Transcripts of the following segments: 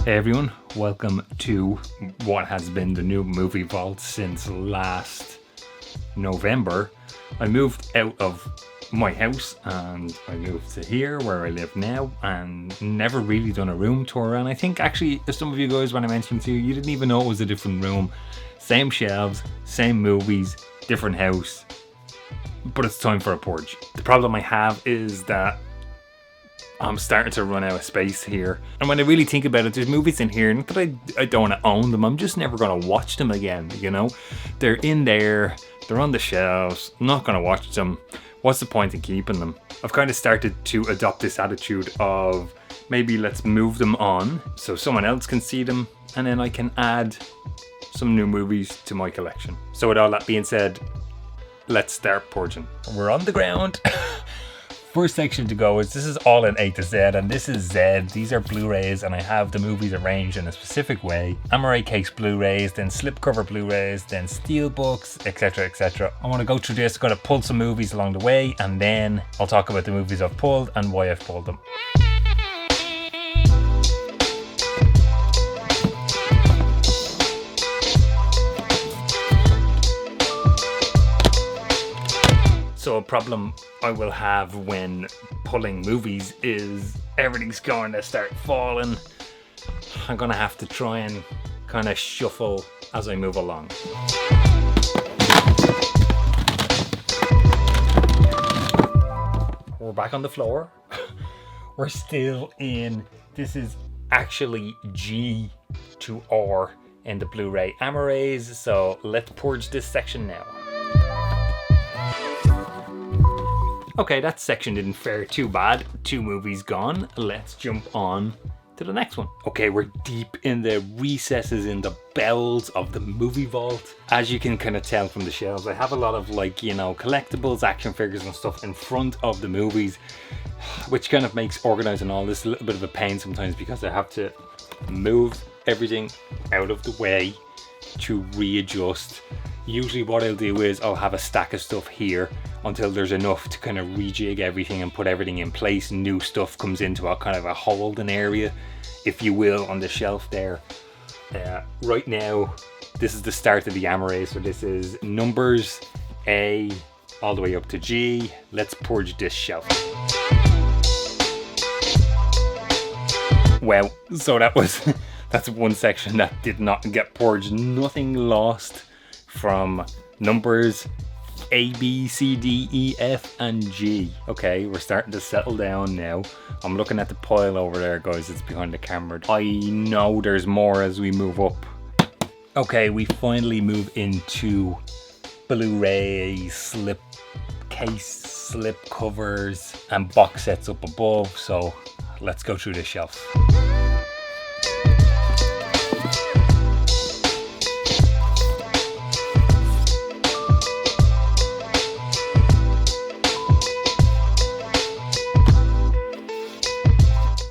Hey everyone, welcome to what has been the new movie vault since last November. I moved out of my house and I moved to here where I live now and never really done a room tour. And I think actually some of you guys, when I mentioned to you, you didn't even know it was a different room. Same shelves, same movies, different house, but it's time for a purge. The problem I have is that I'm starting to run out of space here. And when I really think about it, there's movies in here, not that I don't want to own them, I'm just never going to watch them again, you know? They're in there, they're on the shelves, I'm not going to watch them. What's the point in keeping them? I've kind of started to adopt this attitude of maybe let's move them on so someone else can see them, and then I can add some new movies to my collection. So with all that being said, let's start purging. We're on the ground. First section to go is, this is all in A to Z, and this is Z. These are Blu-rays, and I have the movies arranged in a specific way. Amaray case Blu-rays, then slipcover Blu-rays, then steelbooks, etc, etc. I want to go through this, going to pull some movies along the way, and then I'll talk about the movies I've pulled and why I've pulled them. So a problem I will have when pulling movies is everything's going to start falling. I'm going to have to try and kind of shuffle as I move along. We're back on the floor. We're still in, this is actually G to R in the Blu-ray Amarays, so let's purge this section now. Okay, that section didn't fare too bad. 2 movies gone. Let's jump on to the next one. Okay, we're deep in the recesses, in the bowels of the movie vault. As you can kind of tell from the shelves, I have a lot of collectibles, action figures and stuff in front of the movies, which kind of makes organizing all this a little bit of a pain sometimes because I have to move everything out of the way to readjust. Usually what I'll do is I'll have a stack of stuff here until there's enough to kind of rejig everything and put everything in place. New stuff comes into a kind of a holding area, if you will, on the shelf there. Right now, this is the start of the Amaray, so this is numbers A all the way up to G. Let's purge this shelf. Well, so that's one section that did not get purged. Nothing lost from numbers A, B, C, D, E, F, and G. Okay, we're starting to settle down now. I'm looking at the pile over there, guys. It's behind the camera. I know there's more as we move up. Okay, we finally move into Blu-ray slip case, slip covers, and box sets up above. So let's go through this shelf.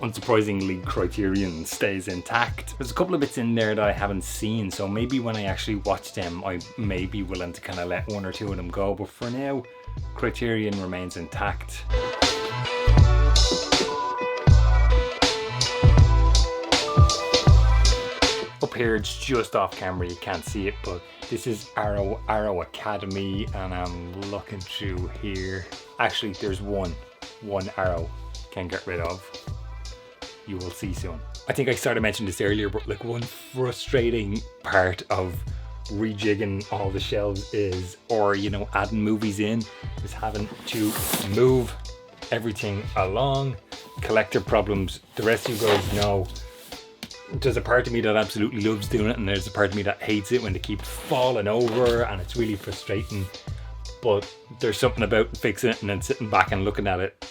Unsurprisingly, Criterion stays intact. There's a couple of bits in there that I haven't seen, so maybe when I actually watch them I may be willing to kind of let 1 or 2 of them go, but for now Criterion remains intact. Up here, it's just off camera, you can't see it, but this is Arrow Academy, and I'm looking through here. Actually, there's one Arrow can get rid of. You will see soon. I think I started mentioning this earlier, but one frustrating part of rejigging all the shelves is, or adding movies in, is having to move everything along. Collector problems, the rest of you guys know. There's a part of me that absolutely loves doing it, and there's a part of me that hates it when they keep falling over, and it's really frustrating. But there's something about fixing it and then sitting back and looking at it,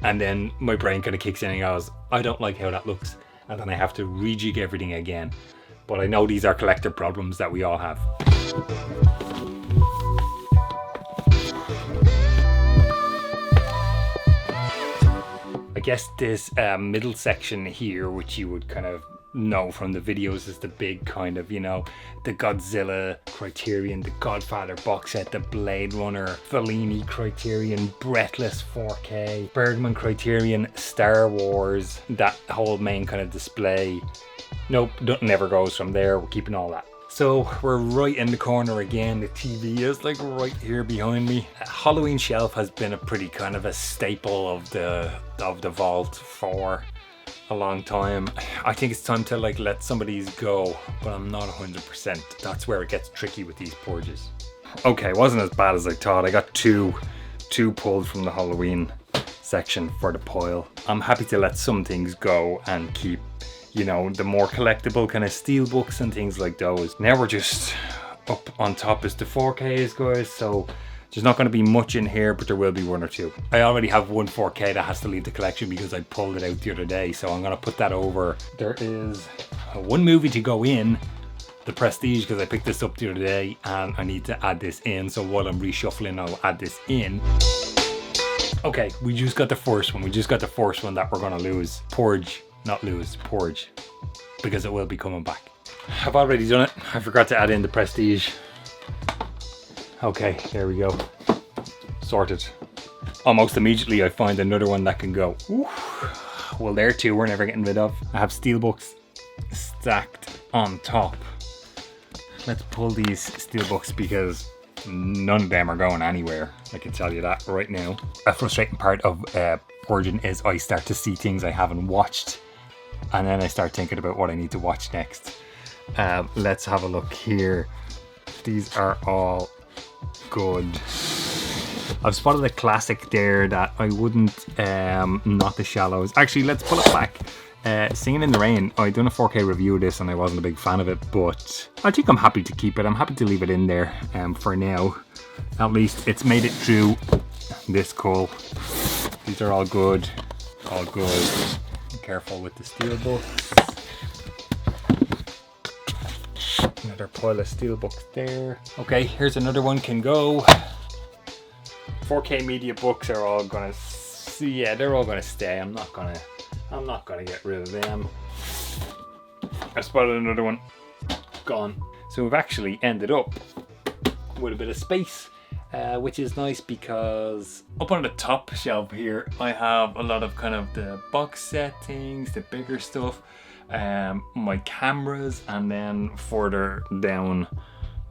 and then my brain kind of kicks in and goes, I don't like how that looks, and then I have to rejig everything again. But I know these are collector problems that we all have. I guess this middle section here, which you would kind of know from the videos, is the big kind of, the Godzilla Criterion, the Godfather box set, the Blade Runner, Fellini Criterion, Breathless 4K, Bergman Criterion, Star Wars, that whole main kind of display Nope, nothing ever goes from there. We're keeping all that. So we're right in the corner again. The TV is like right here behind me. Halloween shelf has been a pretty kind of a staple of the vault for a long time. I think it's time to like let some of these go, but I'm not 100%. That's where it gets tricky with these purges. Okay, it wasn't as bad as I thought. I got two pulled from the Halloween section for the pile. I'm happy to let some things go and keep, you know, the more collectible kind of steel books and things like those. Now we're just up on top is the 4Ks, guys, so there's not going to be much in here, but there will be one or two. I already have one 4K that has to leave the collection because I pulled it out the other day, so I'm going to put that over. There is one movie to go in, The Prestige, because I picked this up the other day and I need to add this in, so while I'm reshuffling I'll add this in. Okay, we just got the first one. We just got the first one that we're going to lose. Purge, not lose, purge, because it will be coming back. I've already done it. I forgot to add in The Prestige. Okay, there we go. Sorted. Almost immediately I find another one that can go. Ooh. Well, there too, we're never getting rid of. I have steelbooks stacked on top. Let's pull these steelbooks because none of them are going anywhere. I can tell you that right now. A frustrating part of purging is I start to see things I haven't watched, and then I start thinking about what I need to watch next. Let's have a look here. These are all good. I've spotted a classic there that I wouldn't, not The Shallows. Actually, let's pull it back. Singing in the Rain, I done a 4K review of this and I wasn't a big fan of it, but I think I'm happy to keep it. I'm happy to leave it in there for now. At least it's made it through this cull. These are all good. All good. Be careful with the steel books. Another pile of steel books there. Okay, here's another one can go. 4K media books are all gonna, yeah, they're all gonna stay. I'm not gonna get rid of them. I spotted another one. Gone. So we've actually ended up with a bit of space, which is nice because up on the top shelf here, I have a lot of kind of the box set things, the bigger stuff, my cameras, and then further down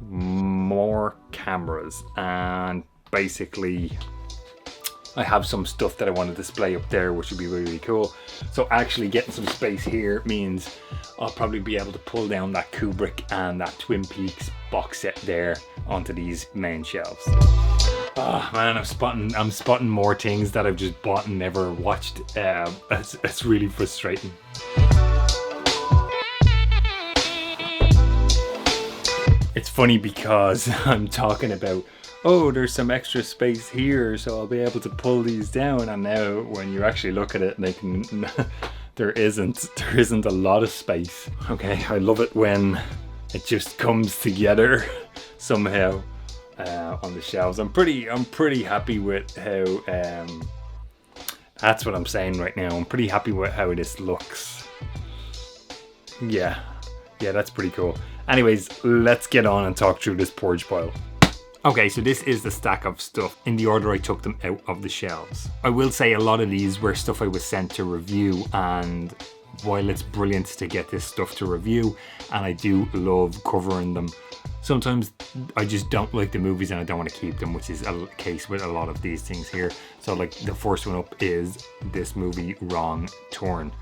more cameras, and basically I have some stuff that I want to display up there, which would be really, really cool. So actually getting some space here means I'll probably be able to pull down that Kubrick and that Twin Peaks box set there onto these main shelves. Oh man, I'm spotting more things that I've just bought and never watched. It's really frustrating. It's funny because I'm talking about, oh, there's some extra space here, so I'll be able to pull these down. And now when you actually look at it, there isn't a lot of space. Okay, I love it when it just comes together somehow on the shelves. I'm pretty happy with how, that's what I'm saying right now. I'm pretty happy with how this looks. Yeah, that's pretty cool. Anyways, let's get on and talk through this purge pile. Okay, so this is the stack of stuff in the order I took them out of the shelves. I will say a lot of these were stuff I was sent to review, and while it's brilliant to get this stuff to review, and I do love covering them, sometimes I just don't like the movies and I don't want to keep them, which is a case with a lot of these things here. So like the first one up is this movie, Wrong Turn.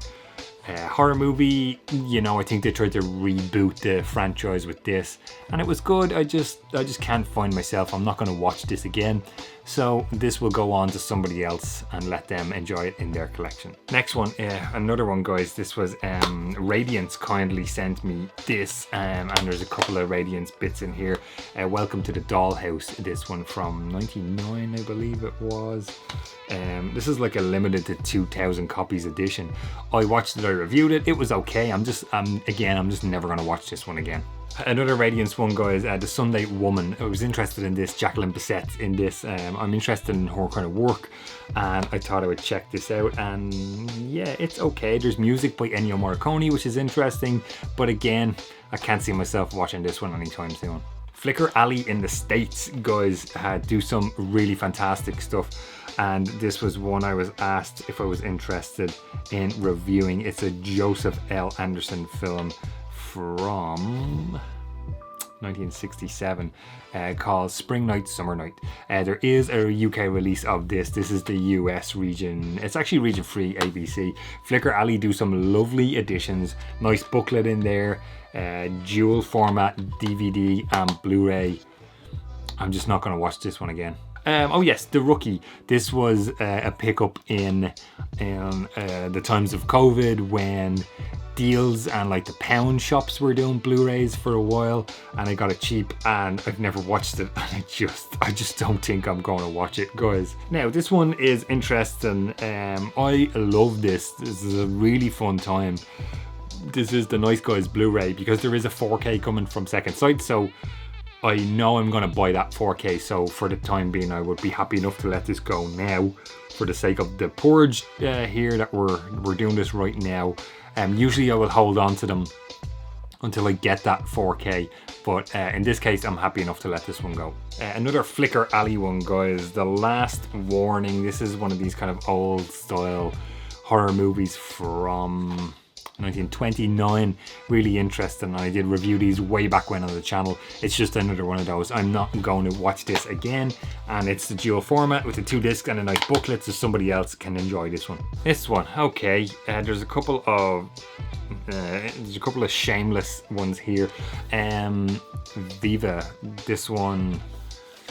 Horror movie, you know, I think they tried to reboot the franchise with this, and it was good. I just can't find myself. I'm not going to watch this again, so this will go on to somebody else and let them enjoy it in their collection. Next one, another one, guys. This was Radiance kindly sent me this, and there's a couple of Radiance bits in here. Welcome to the Dollhouse, this one from 99, I believe it was. This is like a limited to 2,000 copies edition. I watched it, I reviewed it, it was okay. I'm just never gonna watch this one again. Another Radiance one, guys, The Sunday Woman. I was interested in this, Jacqueline Bisset's in this. I'm interested in her kind of work, and I thought I would check this out, and yeah, it's okay. There's music by Ennio Morricone, which is interesting, but again, I can't see myself watching this one anytime soon. Flicker Alley in the States, guys, do some really fantastic stuff. and this was one I was asked if I was interested in reviewing. It's a Joseph L. Anderson film from 1967 called Spring Night, Summer Night. There is a UK release of this. This is the US region. It's actually region 3 ABC. Flickr Alley do some lovely editions. Nice booklet in there. Dual format DVD and Blu-ray. I'm just not going to watch this one again. Oh yes, The Rookie. This was a pickup in the times of COVID when deals and like the pound shops were doing Blu-rays for a while, and I got it cheap and I've never watched it, and I just don't think I'm going to watch it, guys. Now this one is interesting. I love this. This is a really fun time. This is the Nice Guys Blu-ray because there is a 4K coming from Second Sight, so I know I'm going to buy that 4K, so for the time being I would be happy enough to let this go now for the sake of the Purge here that we're doing this right now. Usually I will hold on to them until I get that 4K, but in this case I'm happy enough to let this one go. Another Flickr Alley one, guys, The Last Warning. This is one of these kind of old style horror movies from 1929. Really interesting. I did review these way back when on the channel. It's just another one of those. I'm not going to watch this again, and it's the dual format with the 2 discs and a nice booklet so somebody else can enjoy this one. This one, okay, there's a couple of shameless ones here. Viva, this one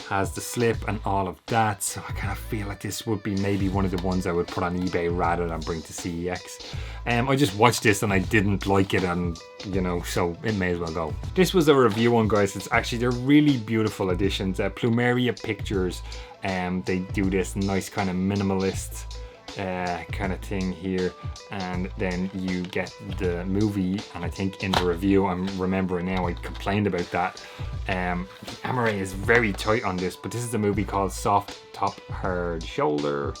has the slip and all of that, so I kind of feel like this would be maybe one of the ones I would put on eBay rather than bring to CEX. I just watched this and I didn't like it, and you know, so it may as well go. This was a review one, guys. It's actually, they're really beautiful editions. Plumeria Pictures, they do this nice kind of minimalist kind of thing here, and then you get the movie. And I think in the review, I'm remembering now, I complained about that. The camera is very tight on this, but this is a movie called Soft Top Hard Shoulder.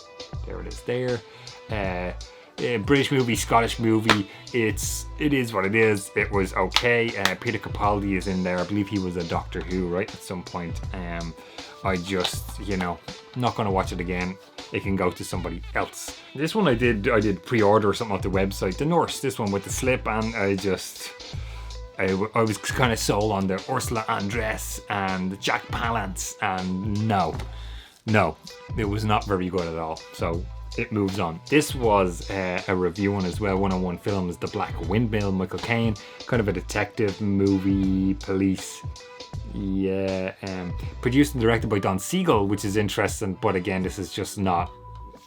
There it is there. British movie, Scottish movie. It is what it is. It was okay. Peter Capaldi is in there. I believe he was a Doctor Who, right, at some point. I just, you know, not going to watch it again. It can go to somebody else. This one I did pre-order or something off the website. The Nurse, this one with the slip, and I was kind of sold on the Ursula Andress and Jack Palance, and no, it was not very good at all. So it moves on. This was a review one as well. 101 Films, The Black Windmill, Michael Caine, kind of a detective movie, police. Yeah, produced and directed by Don Siegel, which is interesting, but again, this is just not,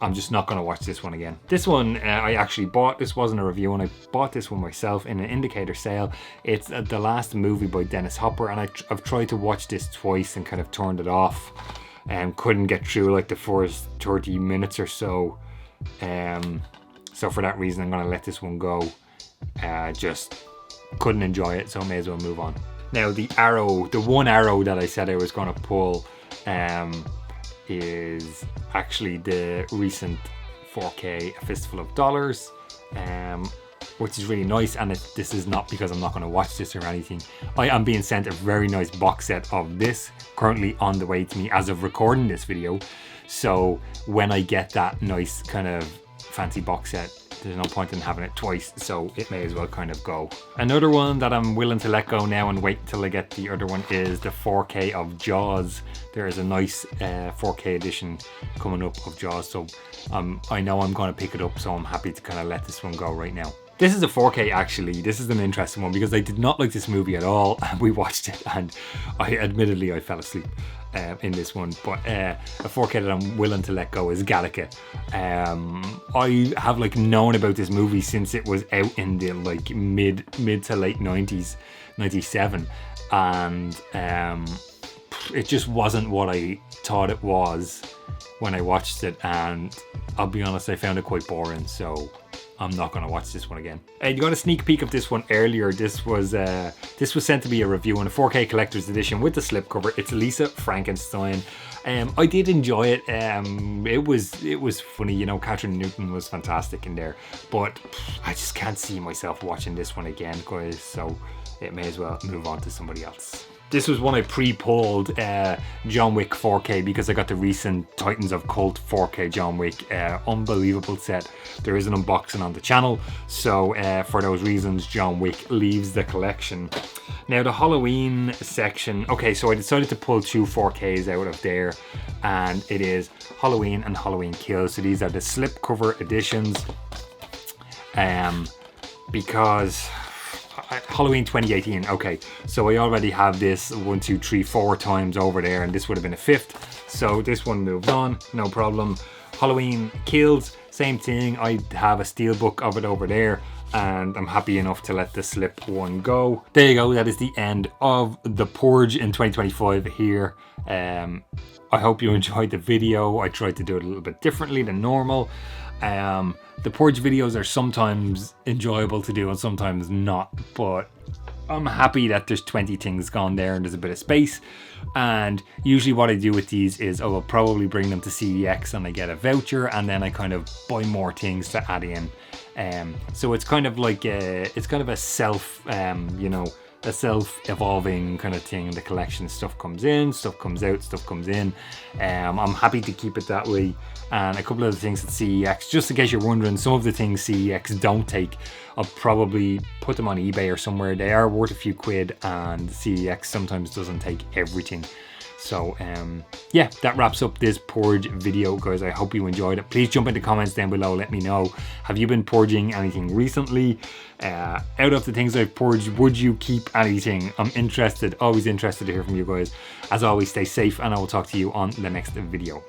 I'm just not going to watch this one again. This one I actually bought. This wasn't a review, and I bought this one myself in an indicator sale. It's The Last Movie by Dennis Hopper, and I've tried to watch this twice and kind of turned it off and couldn't get through like the first 30 minutes or so. So for that reason, I'm going to let this one go. Just couldn't enjoy it, so I may as well move on. Now the one arrow that I said I was going to pull is actually the recent 4K A Fistful of Dollars, which is really nice. And this is not because I'm not going to watch this or anything. I am being sent a very nice box set of this currently on the way to me as of recording this video. So when I get that nice kind of fancy box set, there's no point in having it twice, so it may as well kind of go. Another one that I'm willing to let go now and wait until I get the other one is the 4K of Jaws. There is a nice 4K edition coming up of Jaws, so I know I'm going to pick it up, so I'm happy to kind of let this one go right now. This is a 4K actually. This is an interesting one because I did not like this movie at all. We watched it and I fell asleep in this one, but a 4K that I'm willing to let go is Gattaca. I have like known about this movie since it was out in the like mid to late 90s, 97, and it just wasn't what I thought it was when I watched it, and I'll be honest, I found it quite boring, so I'm not going to watch this one again. You got a sneak peek of this one earlier. This was sent to be a review in a 4K collector's edition with the slipcover. It's Lisa Frankenstein. I did enjoy it. It was funny, you know. Catherine Newton was fantastic in there, but I just can't see myself watching this one again, guys. So it may as well move on to somebody else. This was one I pre-pulled John Wick 4K because I got the recent Titans of Cult 4K John Wick. Unbelievable set. There is an unboxing on the channel. So for those reasons, John Wick leaves the collection. Now the Halloween section. Okay, so I decided to pull 2 4Ks out of there. And it is Halloween and Halloween Kills. So these are the slipcover editions. Because Halloween 2018. Okay, so I already have this 1, 2, 3, 4 times over there, and this would have been a 5th. So this one moved on, no problem. Halloween Kills, same thing. I have a steelbook of it over there, and I'm happy enough to let the slip one go. There you go. That is the end of the Purge in 2025 here. I hope you enjoyed the video. I tried to do it a little bit differently than normal. The Purge videos are sometimes enjoyable to do and sometimes not, but I'm happy that there's 20 things gone there and there's a bit of space. And usually what I do with these is I will probably bring them to CEX and I get a voucher, and then I kind of buy more things to add in. So it's kind of like a self, you know, a self-evolving kind of thing. The collection, stuff comes in, stuff comes out, stuff comes in. I'm happy to keep it that way. And a couple of the things at CEX, just in case you're wondering, some of the things CEX don't take, I'll probably put them on eBay or somewhere. They are worth a few quid, and CEX sometimes doesn't take everything. So yeah, that wraps up this Purge video, guys. I hope you enjoyed it. Please jump in the comments down below, let me know, have you been purging anything recently? Out of the things I've purged, would you keep anything? I'm interested, always interested to hear from you guys. As always, stay safe, and I will talk to you on the next video.